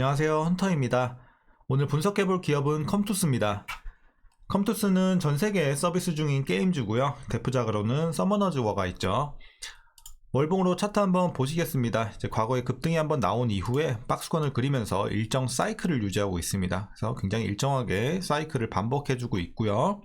안녕하세요, 헌터입니다. 오늘 분석해볼 기업은 컴투스입니다. 컴투스는 전세계에 서비스 중인 게임주고요. 대표작으로는 서머너즈 워가 있죠. 월봉으로 차트 한번 보시겠습니다. 이제 과거에 급등이 한번 나온 이후에 박스권을 그리면서 일정 사이클을 유지하고 있습니다. 그래서 굉장히 일정하게 사이클을 반복해주고 있고요.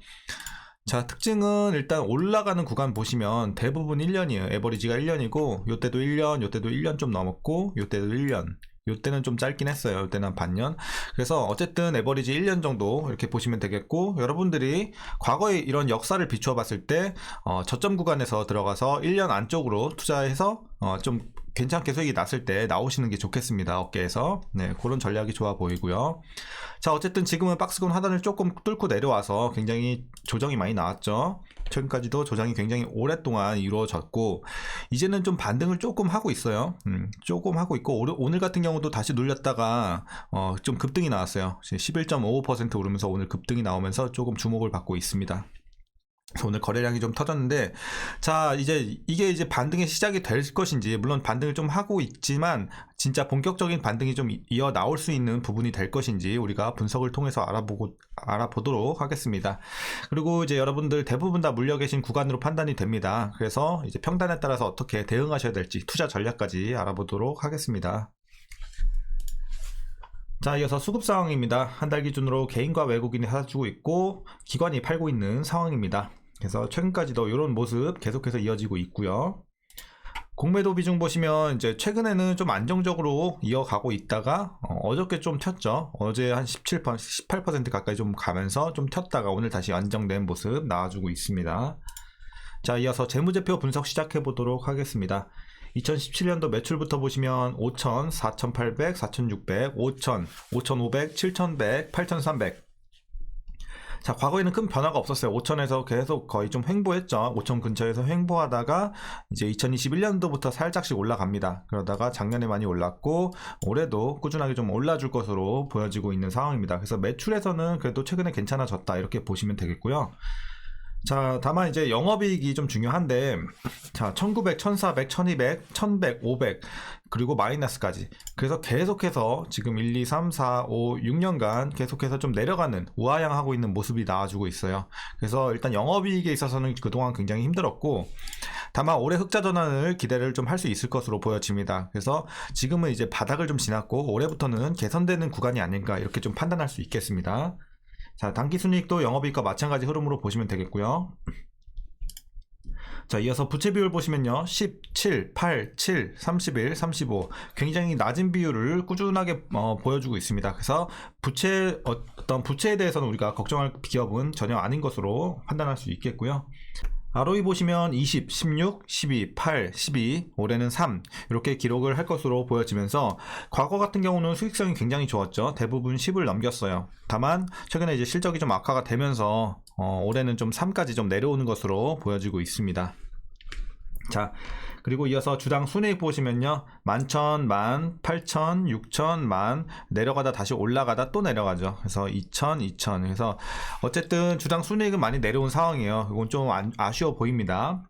자, 특징은 일단 올라가는 구간 보시면 대부분 1년이에요. 에버리지가 1년이고 요때도 1년, 요때도 1년 좀 넘었고 요때도 1년, 요때는 좀 짧긴 했어요. 요때는 한 반년. 그래서 어쨌든 에버리지 1년 정도 이렇게 보시면 되겠고, 여러분들이 과거에 이런 역사를 비추어 봤을 때 저점 구간에서 들어가서 1년 안쪽으로 투자해서 좀 괜찮게 수익이 났을 때 나오시는 게 좋겠습니다. 어깨에서. 네, 그런 전략이 좋아 보이고요. 자, 어쨌든 지금은 박스권 하단을 조금 뚫고 내려와서 굉장히 조정이 많이 나왔죠. 최근까지도 조정이 굉장히 오랫동안 이루어졌고, 이제는 좀 반등을 조금 하고 있어요. 조금 하고 있고, 오늘 같은 경우도 다시 눌렸다가 좀 급등이 나왔어요. 11.55% 오르면서 오늘 급등이 나오면서 조금 주목을 받고 있습니다. 오늘 거래량이 좀 터졌는데, 자, 이게 이제 반등의 시작이 될 것인지, 물론 반등을 좀 하고 있지만 진짜 본격적인 반등이 좀 이어 나올 수 있는 부분이 될 것인지 우리가 분석을 통해서 알아보도록 하겠습니다. 그리고 이제 여러분들 대부분 다 물려 계신 구간으로 판단이 됩니다. 그래서 이제 평단에 따라서 어떻게 대응하셔야 될지 투자 전략까지 알아보도록 하겠습니다. 자, 이어서 수급 상황입니다. 한 달 기준으로 개인과 외국인이 사주고 있고 기관이 팔고 있는 상황입니다. 그래서 최근까지도 이런 모습 계속해서 이어지고 있고요. 공매도 비중 보시면 이제 최근에는 좀 안정적으로 이어가고 있다가 어저께 좀 튀었죠. 어제 한 18% 가까이 좀 가면서 좀 튀었다가 오늘 다시 안정된 모습 나와주고 있습니다. 자, 이어서 재무제표 분석 시작해 보도록 하겠습니다. 2017년도 매출부터 보시면 5,000, 4,800, 4,600, 5,000, 5,500, 7,100, 8,300. 자, 과거에는 큰 변화가 없었어요. 5,000에서 계속 거의 좀 횡보했죠. 5,000 근처에서 횡보하다가 이제 2021년도부터 살짝씩 올라갑니다. 그러다가 작년에 많이 올랐고 올해도 꾸준하게 좀 올라줄 것으로 보여지고 있는 상황입니다. 그래서 매출에서는 그래도 최근에 괜찮아졌다 이렇게 보시면 되겠고요. 자, 다만 이제 영업이익이 좀 중요한데, 자, 1900, 1400, 1200, 1100, 500, 그리고 마이너스까지. 그래서 계속해서 지금 1, 2, 3, 4, 5, 6년간 계속해서 좀 내려가는, 우하향하고 있는 모습이 나와주고 있어요. 그래서 일단 영업이익에 있어서는 그동안 굉장히 힘들었고, 다만 올해 흑자 전환을 기대를 좀 할 수 있을 것으로 보여집니다. 그래서 지금은 이제 바닥을 좀 지났고, 올해부터는 개선되는 구간이 아닌가 이렇게 좀 판단할 수 있겠습니다. 자, 당기순이익도 영업이익과 마찬가지 흐름으로 보시면 되겠고요. 자, 이어서 부채 비율 보시면요. 17, 8, 7, 31, 35 굉장히 낮은 비율을 꾸준하게 보여주고 있습니다. 그래서 어떤 부채에 대해서는 우리가 걱정할 기업은 전혀 아닌 것으로 판단할 수 있겠고요. ROE 보시면 20, 16, 12, 8, 12, 올해는 3 이렇게 기록을 할 것으로 보여지면서 과거 같은 경우는 수익성이 굉장히 좋았죠. 대부분 10을 넘겼어요. 다만 최근에 이제 실적이 좀 악화가 되면서 올해는 좀 3까지 좀 내려오는 것으로 보여지고 있습니다. 자, 그리고 이어서 주당 순이익 보시면요. 11,000, 10,000, 8,000, 6,000, 10,000 내려가다 다시 올라가다 또 내려가죠. 그래서 2,000, 2,000 그래서 어쨌든 주당 순이익은 많이 내려온 상황이에요. 이건 좀 아쉬워 보입니다.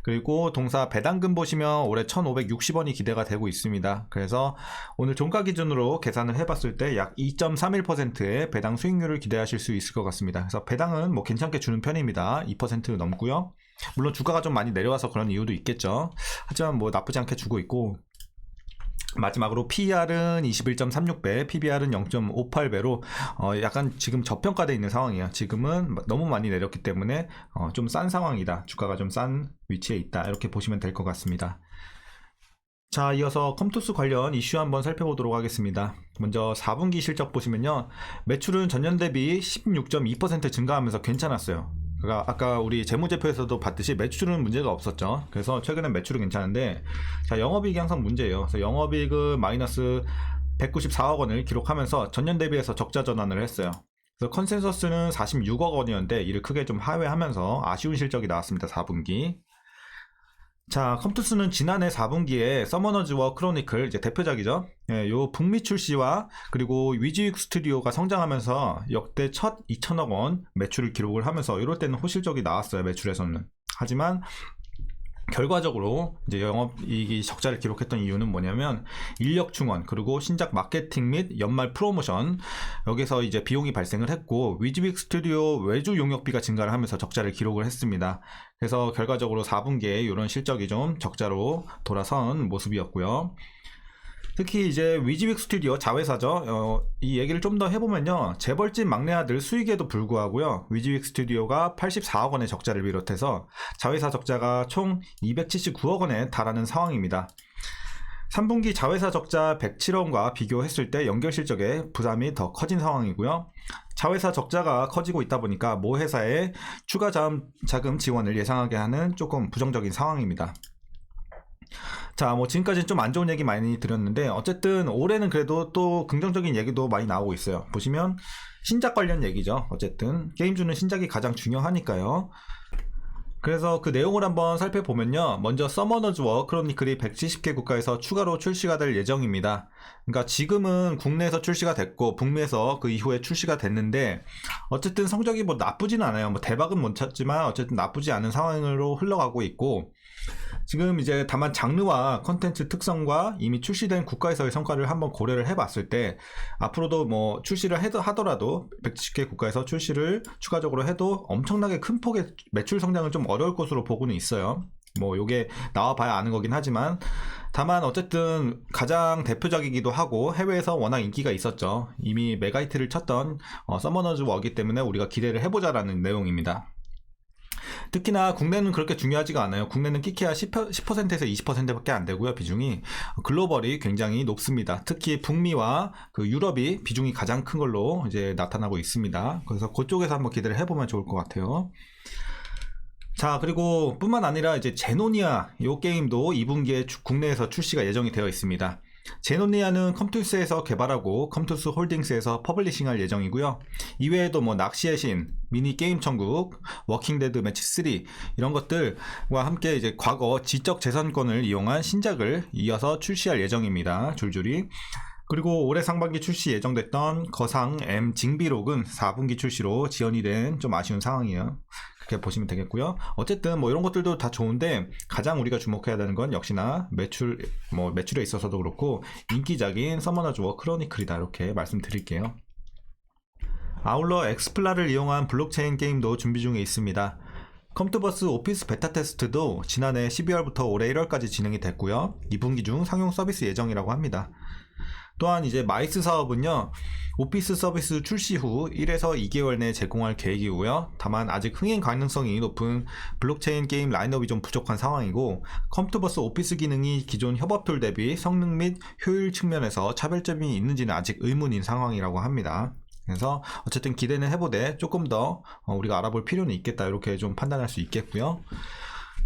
그리고 동사 배당금 보시면 올해 1,560원이 기대가 되고 있습니다. 그래서 오늘 종가 기준으로 계산을 해봤을 때 약 2.31%의 배당 수익률을 기대하실 수 있을 것 같습니다. 그래서 배당은 뭐 괜찮게 주는 편입니다. 2% 넘고요. 물론 주가가 좀 많이 내려와서 그런 이유도 있겠죠. 하지만 뭐 나쁘지 않게 주고 있고, 마지막으로 PER은 21.36배, PBR은 0.58배로 약간 지금 저평가되어 있는 상황이에요. 지금은 너무 많이 내렸기 때문에 좀 싼 상황이다. 주가가 좀 싼 위치에 있다. 이렇게 보시면 될 것 같습니다. 자, 이어서 컴투스 관련 이슈 한번 살펴보도록 하겠습니다. 먼저 4분기 실적 보시면요. 매출은 전년 대비 16.2% 증가하면서 괜찮았어요. 그러니까 아까 우리 재무제표에서도 봤듯이 매출은 문제가 없었죠. 그래서 최근엔 매출은 괜찮은데, 자, 영업이익이 항상 문제예요. 그래서 영업이익은 마이너스 194억 원을 기록하면서 전년 대비해서 적자 전환을 했어요. 그래서 컨센서스는 46억 원이었는데 이를 크게 좀 하회하면서 아쉬운 실적이 나왔습니다. 4분기. 자, 컴투스는 지난해 4분기에 서머너즈 워 크로니클 이제 대표작이죠. 예, 요 북미 출시와 그리고 위즈익 스튜디오가 성장하면서 역대 첫 2천억 원 매출을 기록을 하면서 이럴 때는 호실적이 나왔어요. 매출에서는. 하지만 결과적으로 이제 영업이익이 적자를 기록했던 이유는 뭐냐면 인력 충원 그리고 신작 마케팅 및 연말 프로모션 여기서 이제 비용이 발생을 했고 위즈빅 스튜디오 외주 용역비가 증가를 하면서 적자를 기록을 했습니다. 그래서 결과적으로 4분기에 이런 실적이 좀 적자로 돌아선 모습이었고요. 특히 이제 위즈빅 스튜디오 자회사죠. 이 얘기를 좀 더 해보면요. 재벌집 막내 아들 수익에도 불구하고요. 위즈빅 스튜디오가 84억 원의 적자를 비롯해서 자회사 적자가 총 279억 원에 달하는 상황입니다. 3분기 자회사 적자 107억 원과 비교했을 때 연결 실적의 부담이 더 커진 상황이고요. 자회사 적자가 커지고 있다 보니까 모 회사에 추가 자금 지원을 예상하게 하는 조금 부정적인 상황입니다. 자, 뭐 지금까지는 좀 안 좋은 얘기 많이 드렸는데 어쨌든 올해는 그래도 또 긍정적인 얘기도 많이 나오고 있어요. 보시면 신작 관련 얘기죠. 어쨌든 게임주는 신작이 가장 중요하니까요. 그래서 그 내용을 한번 살펴보면요. 먼저 서머너즈 워 크로니클이 170개 국가에서 추가로 출시가 될 예정입니다. 그러니까 지금은 국내에서 출시가 됐고 북미에서 그 이후에 출시가 됐는데 어쨌든 성적이 뭐 나쁘진 않아요. 뭐 대박은 못 쳤지만 어쨌든 나쁘지 않은 상황으로 흘러가고 있고 지금 이제 다만 장르와 컨텐츠 특성과 이미 출시된 국가에서의 성과를 한번 고려를 해봤을 때 앞으로도 뭐 출시를 하더라도 170개 국가에서 출시를 추가적으로 해도 엄청나게 큰 폭의 매출 성장은 좀 어려울 것으로 보고는 있어요. 뭐 요게 나와봐야 아는 거긴 하지만 다만 어쨌든 가장 대표적이기도 하고 해외에서 워낙 인기가 있었죠. 이미 메가히트를 쳤던 서머너즈 워기 때문에 우리가 기대를 해보자라는 내용입니다. 특히나 국내는 그렇게 중요하지가 않아요. 국내는 끼케야 10%에서 20%밖에 안 되고요. 비중이 글로벌이 굉장히 높습니다. 특히 북미와 그 유럽이 비중이 가장 큰 걸로 이제 나타나고 있습니다. 그래서 그쪽에서 한번 기대를 해보면 좋을 것 같아요. 자, 그리고 뿐만 아니라 이제 제노니아 이 게임도 2분기에 국내에서 출시가 예정이 되어 있습니다. 제노니아는 컴투스에서 개발하고 컴투스 홀딩스에서 퍼블리싱할 예정이고요. 이외에도 뭐 낚시의 신, 미니 게임 천국, 워킹데드 매치 3 이런 것들과 함께 이제 과거 지적 재산권을 이용한 신작을 이어서 출시할 예정입니다. 줄줄이. 그리고 올해 상반기 출시 예정됐던 거상 M 징비록은 4분기 출시로 지연이 된 좀 아쉬운 상황이에요. 그렇게 보시면 되겠고요. 어쨌든 뭐 이런 것들도 다 좋은데 가장 우리가 주목해야 되는 건 역시나 매출에 있어서도 그렇고 인기작인 서머너즈 워 크로니클이다 이렇게 말씀드릴게요. 아울러 엑스플라를 이용한 블록체인 게임도 준비 중에 있습니다. 컴투버스 오피스 베타 테스트도 지난해 12월부터 올해 1월까지 진행이 됐고요. 2분기 중 상용 서비스 예정이라고 합니다. 또한 이제 마이스 사업은요. 오피스 서비스 출시 후 1에서 2개월 내에 제공할 계획이고요. 다만 아직 흥행 가능성이 높은 블록체인 게임 라인업이 좀 부족한 상황이고 컴투버스 오피스 기능이 기존 협업 툴 대비 성능 및 효율 측면에서 차별점이 있는지는 아직 의문인 상황이라고 합니다. 그래서 어쨌든 기대는 해보되 조금 더 우리가 알아볼 필요는 있겠다 이렇게 좀 판단할 수 있겠고요.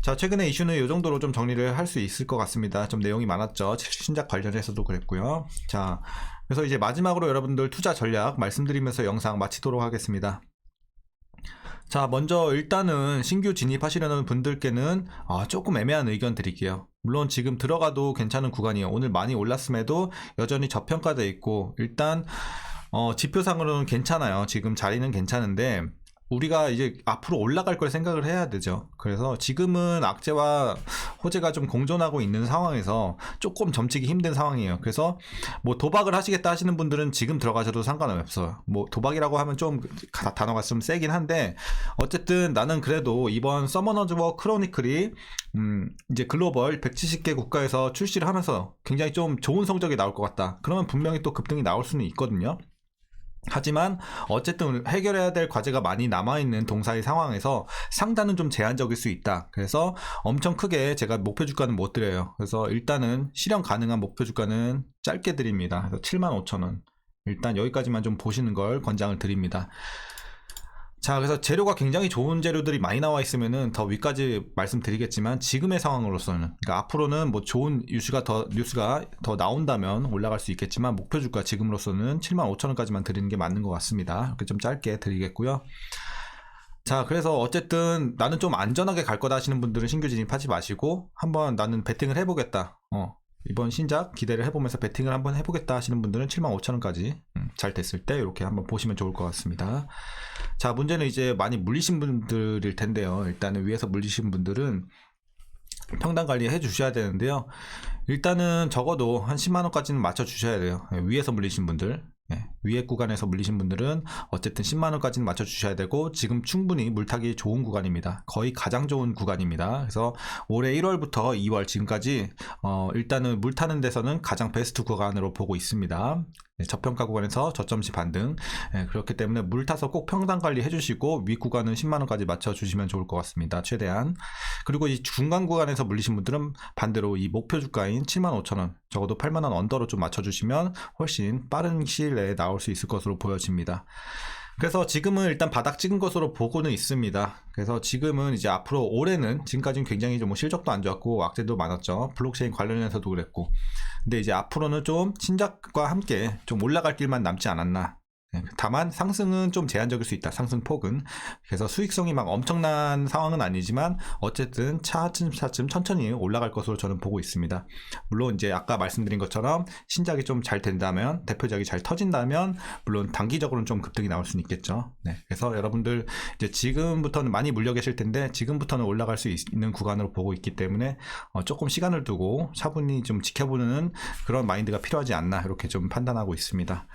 자, 최근에 이슈는 이 정도로 좀 정리를 할 수 있을 것 같습니다. 좀 내용이 많았죠. 신작 관련해서도 그랬고요. 자, 그래서 이제 마지막으로 여러분들 투자 전략 말씀드리면서 영상 마치도록 하겠습니다. 자, 먼저 일단은 신규 진입하시려는 분들께는 조금 애매한 의견 드릴게요. 물론 지금 들어가도 괜찮은 구간이에요. 오늘 많이 올랐음에도 여전히 저평가되어 있고 일단 지표상으로는 괜찮아요. 지금 자리는 괜찮은데 우리가 이제 앞으로 올라갈 걸 생각을 해야 되죠. 그래서 지금은 악재와 호재가 좀 공존하고 있는 상황에서 조금 점치기 힘든 상황이에요. 그래서 뭐 도박을 하시겠다 하시는 분들은 지금 들어가셔도 상관없어요. 뭐 도박이라고 하면 좀 단어가 좀 세긴 한데 어쨌든 나는 그래도 이번 서머너즈 워 크로니클이 이제 글로벌 170개 국가에서 출시를 하면서 굉장히 좀 좋은 성적이 나올 것 같다. 그러면 분명히 또 급등이 나올 수는 있거든요. 하지만 어쨌든 해결해야 될 과제가 많이 남아있는 동사의 상황에서 상단은 좀 제한적일 수 있다. 그래서 엄청 크게 제가 목표 주가는 못 드려요. 그래서 일단은 실현 가능한 목표 주가는 짧게 드립니다. 그래서 75,000원. 일단 여기까지만 좀 보시는 걸 권장을 드립니다. 자, 그래서 재료가 굉장히 좋은 재료들이 많이 나와 있으면은 더 위까지 말씀드리겠지만 지금의 상황으로서는 그러니까 앞으로는 뭐 좋은 뉴스가 더 나온다면 올라갈 수 있겠지만 목표 주가 지금으로서는 75,000원까지만 드리는 게 맞는 것 같습니다. 이렇게 좀 짧게 드리겠고요. 자, 그래서 어쨌든 나는 좀 안전하게 갈 거다 하시는 분들은 신규 진입하지 마시고 한번 나는 베팅을 해보겠다. 이번 신작 기대를 해보면서 베팅을 한번 해보겠다 하시는 분들은 75,000원까지 잘 됐을 때 이렇게 한번 보시면 좋을 것 같습니다. 자, 문제는 이제 많이 물리신 분들일 텐데요. 일단은 위에서 물리신 분들은 평단 관리 해 주셔야 되는데요. 일단은 적어도 한 10만 원까지는 맞춰 주셔야 돼요. 위에서 물리신 분들. 위에 구간에서 물리신 분들은 어쨌든 10만 원까지는 맞춰 주셔야 되고, 지금 충분히 물타기 좋은 구간입니다. 거의 가장 좋은 구간입니다. 그래서 올해 1월부터 2월 지금까지 일단은 물 타는 데서는 가장 베스트 구간으로 보고 있습니다. 저평가 구간에서 저점시 반등. 그렇기 때문에 물 타서 꼭 평단 관리 해주시고, 위 구간은 10만 원까지 맞춰 주시면 좋을 것 같습니다. 최대한. 그리고 이 중간 구간에서 물리신 분들은 반대로 이 목표 주가인 75,000원, 적어도 8만 원 언더로 좀 맞춰 주시면 훨씬 빠른 시일 내에 나올 수 있을 것으로 보여집니다. 그래서 지금은 일단 바닥 찍은 것으로 보고는 있습니다. 그래서 지금은 이제 앞으로 올해는, 지금까지는 굉장히 좀 실적도 안 좋았고 악재도 많았죠. 블록체인 관련해서도 그랬고. 근데 이제 앞으로는 좀 신작과 함께 좀 올라갈 길만 남지 않았나. 다만 상승은 좀 제한적일 수 있다. 상승폭은. 그래서 수익성이 막 엄청난 상황은 아니지만 어쨌든 차츰차츰 천천히 올라갈 것으로 저는 보고 있습니다. 물론 이제 아까 말씀드린 것처럼 신작이 좀 잘 된다면, 대표작이 잘 터진다면 물론 단기적으로는 좀 급등이 나올 수는 있겠죠. 그래서 여러분들 이제 지금부터는 많이 물려 계실 텐데, 지금부터는 올라갈 수 있는 구간으로 보고 있기 때문에 조금 시간을 두고 차분히 좀 지켜보는 그런 마인드가 필요하지 않나, 이렇게 좀 판단하고 있습니다.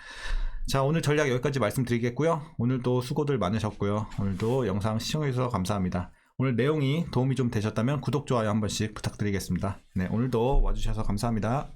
자, 오늘 전략 여기까지 말씀드리겠고요. 오늘도 수고들 많으셨고요. 오늘도 영상 시청해주셔서 감사합니다. 오늘 내용이 도움이 좀 되셨다면 구독, 좋아요 한 번씩 부탁드리겠습니다. 오늘도 와주셔서 감사합니다.